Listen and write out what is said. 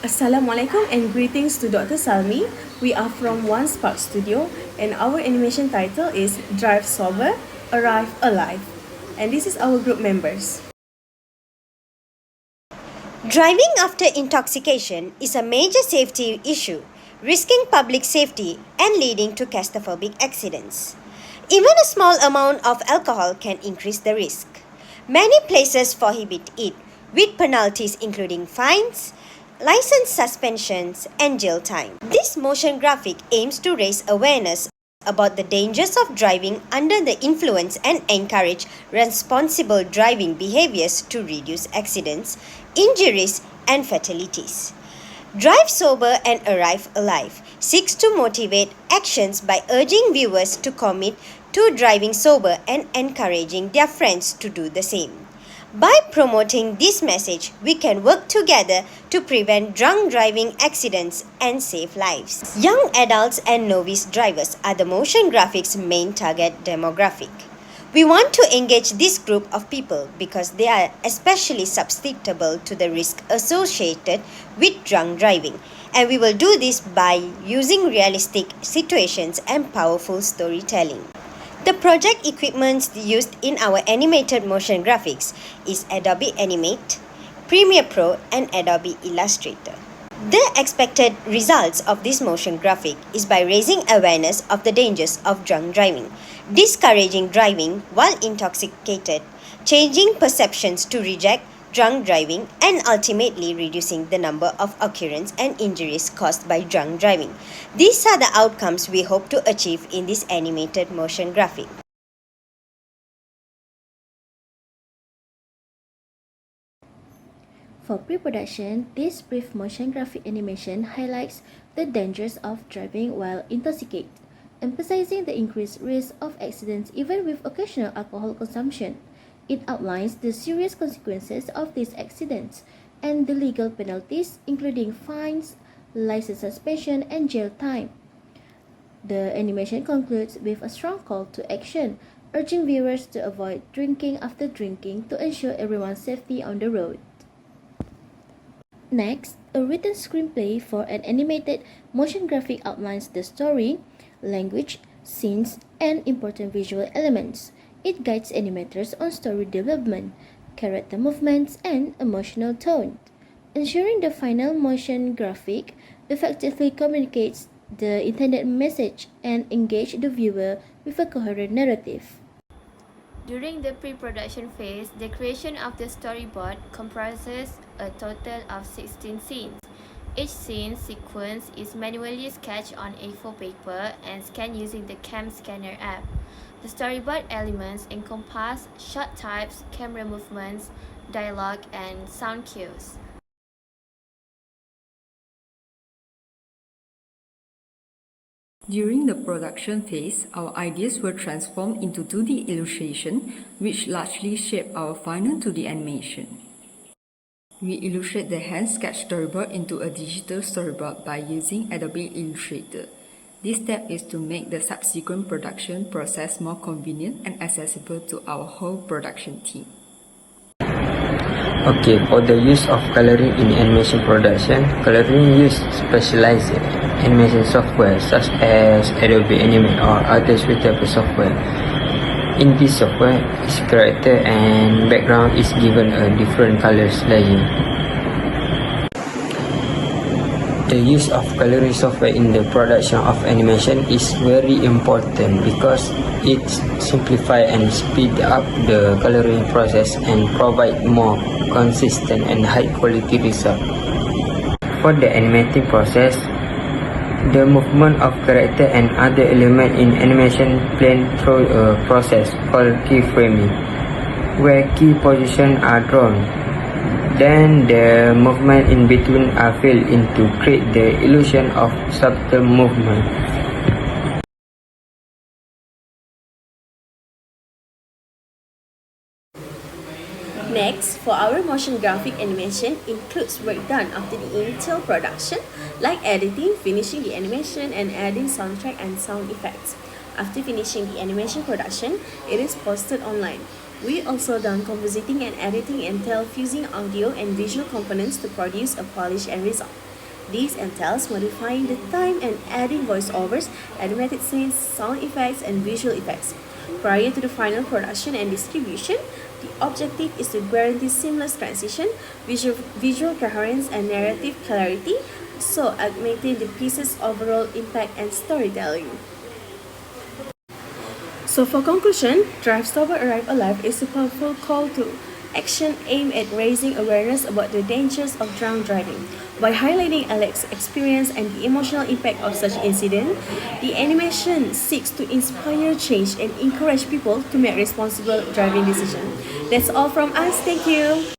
Assalamualaikum and greetings to Dr. Salmi. We are from One Spark Studio and our animation title is Drive Sober, Arrive Alive. And this is our group members. Driving after intoxication is a major safety issue, risking public safety and leading to catastrophic accidents. Even a small amount of alcohol can increase the risk. Many places prohibit it, with penalties including fines, license suspensions, and jail time. This motion graphic aims to raise awareness about the dangers of driving under the influence and encourage responsible driving behaviors to reduce accidents, injuries, and fatalities. Drive Sober and Arrive Alive seeks to motivate actions by urging viewers to commit to driving sober and encouraging their friends to do the same. By promoting this message, we can work together to prevent drunk driving accidents and save lives. Young adults and novice drivers are the motion graphics' main target demographic. We want to engage this group of people because they are especially susceptible to the risk associated with drunk driving, and we will do this by using realistic situations and powerful storytelling. The project equipment used in our animated motion graphics is Adobe Animate, Premiere Pro, and Adobe Illustrator. The expected results of this motion graphic is by raising awareness of the dangers of drunk driving, discouraging driving while intoxicated, changing perceptions to reject drunk driving, and ultimately reducing the number of occurrences and injuries caused by drunk driving. These are the outcomes we hope to achieve in this animated motion graphic. For pre-production, this brief motion graphic animation highlights the dangers of driving while intoxicated, emphasizing the increased risk of accidents even with occasional alcohol consumption. It outlines the serious consequences of these accidents and the legal penalties, including fines, license suspension, and jail time. The animation concludes with a strong call to action, urging viewers to avoid drinking after drinking to ensure everyone's safety on the road. Next, a written screenplay for an animated motion graphic outlines the story, language, scenes, and important visual elements. It guides animators on story development, character movements, and emotional tone, ensuring the final motion graphic effectively communicates the intended message and engages the viewer with a coherent narrative. During the pre-production phase, the creation of the storyboard comprises a total of 16 scenes. Each scene sequence is manually sketched on A4 paper and scanned using the Cam Scanner app. The storyboard elements encompass shot types, camera movements, dialogue, and sound cues. During the production phase, our ideas were transformed into 2D illustration, which largely shaped our final 2D animation. We illustrate the hand-sketched storyboard into a digital storyboard by using Adobe Illustrator. This step is to make the subsequent production process more convenient and accessible to our whole production team. Okay, for the use of coloring in animation production, coloring use specialized animation software such as Adobe Animate or other suitable software. In this software, each character and background is given a different color layer. The use of coloring software in the production of animation is very important because it simplifies and speeds up the coloring process and provides more consistent and high quality result. For the animating process, the movement of character and other elements in animation planned through a process called keyframing, where key positions are drawn. Then the movement in between are filled in to create the illusion of subtle movement. Next, for our motion graphic animation includes work done after the initial production, like editing, finishing the animation, and adding soundtrack and sound effects. After finishing the animation production, it is posted online. We also done compositing and editing entail fusing audio and visual components to produce a polished end result. This entails modifying the time and adding voiceovers, animated scenes, sound effects, and visual effects. Prior to the final production and distribution, the objective is to guarantee seamless transition, visual coherence, and narrative clarity, so augmenting the piece's overall impact and storytelling. So for conclusion, Drive Sober Arrive Alive is a powerful call to action aimed at raising awareness about the dangers of drunk driving. By highlighting Alex's experience and the emotional impact of such incident, the animation seeks to inspire change and encourage people to make responsible driving decisions. That's all from us. Thank you.